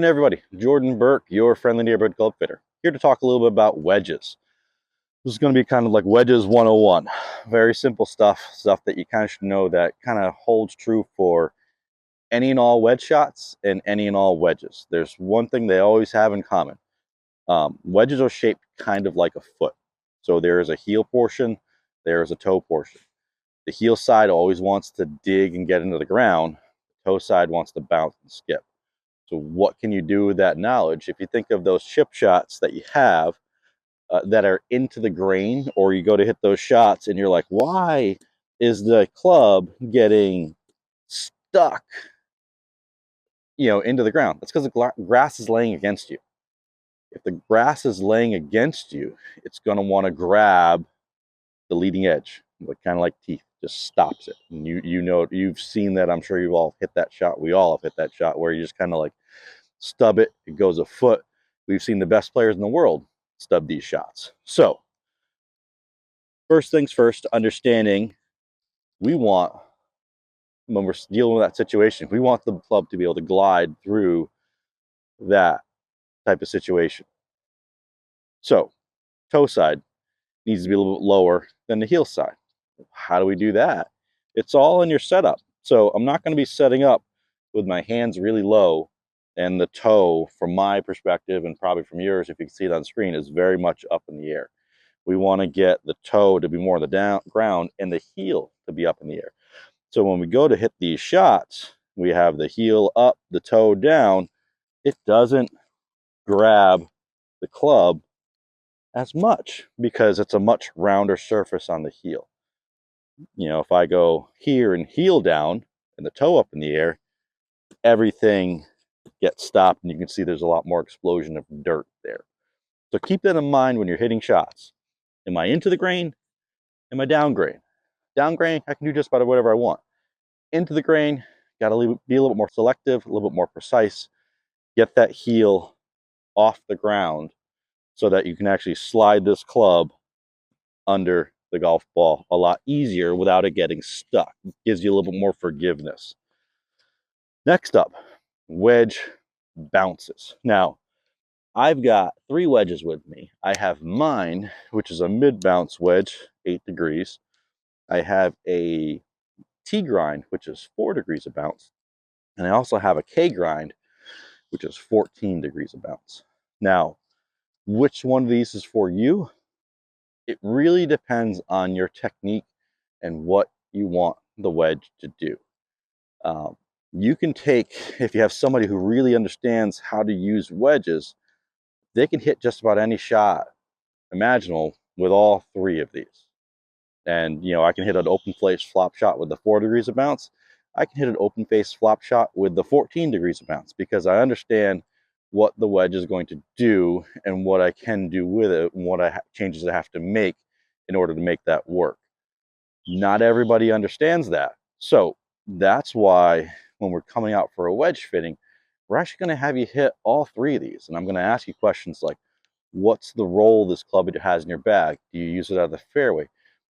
morning, everybody. Jordan Burke, your friendly neighborhood club fitter, here to talk a little bit about wedges. This is going to be kind of like wedges 101. Very simple stuff that you kind of should know that kind of holds true for any and all wedge shots and any and all wedges. There's one thing they always have in common. Wedges are shaped kind of like a foot. So there is a heel portion, there is a toe portion. The heel side always wants to dig and get into the ground. The toe side wants to bounce and skip. So what can you do with that knowledge? If you think of those chip shots that you have that are into the grain, or you go to hit those shots and you're like, why is the club getting stuck, into the ground? That's because the grass is laying against you. If the grass is laying against you, it's going to want to grab the leading edge, kind of like teeth, just stops it. And you've seen that. I'm sure you've all hit that shot. We all have hit that shot where you just kind of like stub it, it goes a foot. We've seen the best players in the world stub these shots. So first things first, understanding we want, when we're dealing with that situation, we want the club to be able to glide through that type of situation. So toe side needs to be a little bit lower than the heel side. How do we do that? It's all in your setup. So I'm not going to be setting up with my hands really low, and the toe, from my perspective and probably from yours, if you can see it on screen, is very much up in the air. We want to get the toe to be more on the ground and the heel to be up in the air. So when we go to hit these shots, we have the heel up, the toe down. It doesn't grab the club as much because it's a much rounder surface on the heel. If I go here and heel down and the toe up in the air, everything gets stopped, and you can see there's a lot more explosion of dirt there. So keep that in mind when you're hitting shots. Am I into the grain? Am I down grain? Down grain, I can do just about whatever I want. Into the grain, got to be a little bit more selective, a little bit more precise. Get that heel off the ground so that you can actually slide this club under the golf ball a lot easier without it getting stuck. It gives you a little bit more forgiveness. Next up, wedge bounces. Now, I've got 3 wedges with me. I have mine, which is a mid-bounce wedge, 8 degrees. I have a T-grind, which is 4 degrees of bounce. And I also have a K-grind, which is 14 degrees of bounce. Now, which one of these is for you? It really depends on your technique and what you want the wedge to do. You can take, if you have somebody who really understands how to use wedges, they can hit just about any shot imaginable with all 3 of these. And, I can hit an open face flop shot with the 4 degrees of bounce. I can hit an open face flop shot with the 14 degrees of bounce because I understand what the wedge is going to do and what I can do with it and what changes I have to make in order to make that work. Not everybody understands that. So that's why when we're coming out for a wedge fitting, we're actually going to have you hit all 3 of these. And I'm going to ask you questions like, what's the role this club has in your bag? Do you use it out of the fairway?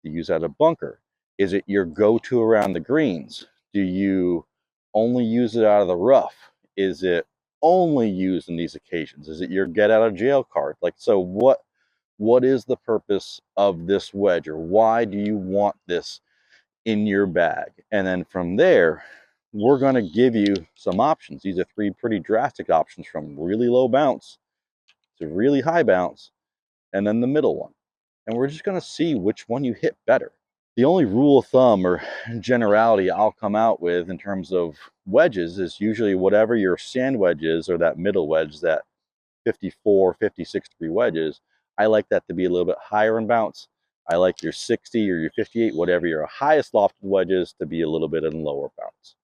Do you use it out of a bunker? Is it your go-to around the greens? Do you only use it out of the rough? Is it only used in these occasions? Is it your get out of jail card? So what is the purpose of this wedge, or why do you want this in your bag? And then from there, we're going to give you some options. These are 3 pretty drastic options, from really low bounce to really high bounce, and then the middle one. And we're just going to see which one you hit better. The only rule of thumb or generality I'll come out with in terms of wedges is usually whatever your sand wedge is, or that middle wedge, that 54, 56 degree wedges, I like that to be a little bit higher in bounce. I like your 60 or your 58, whatever your highest lofted wedge is, to be a little bit in lower bounce.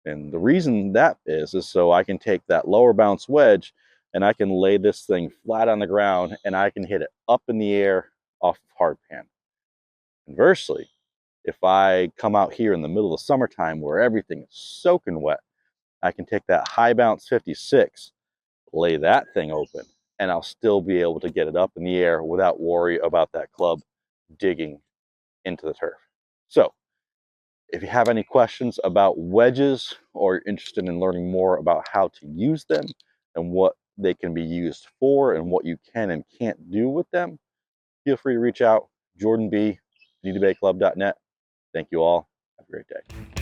And the reason that is so I can take that lower bounce wedge and I can lay this thing flat on the ground and I can hit it up in the air off of hard pan. Conversely, if I come out here in the middle of the summertime where everything is soaking wet, I can take that high bounce 56, lay that thing open, and I'll still be able to get it up in the air without worry about that club digging into the turf. So if you have any questions about wedges, or you're interested in learning more about how to use them and what they can be used for and what you can and can't do with them, feel free to reach out. Jordan B, needtobaeclub.net. Thank you all. Have a great day.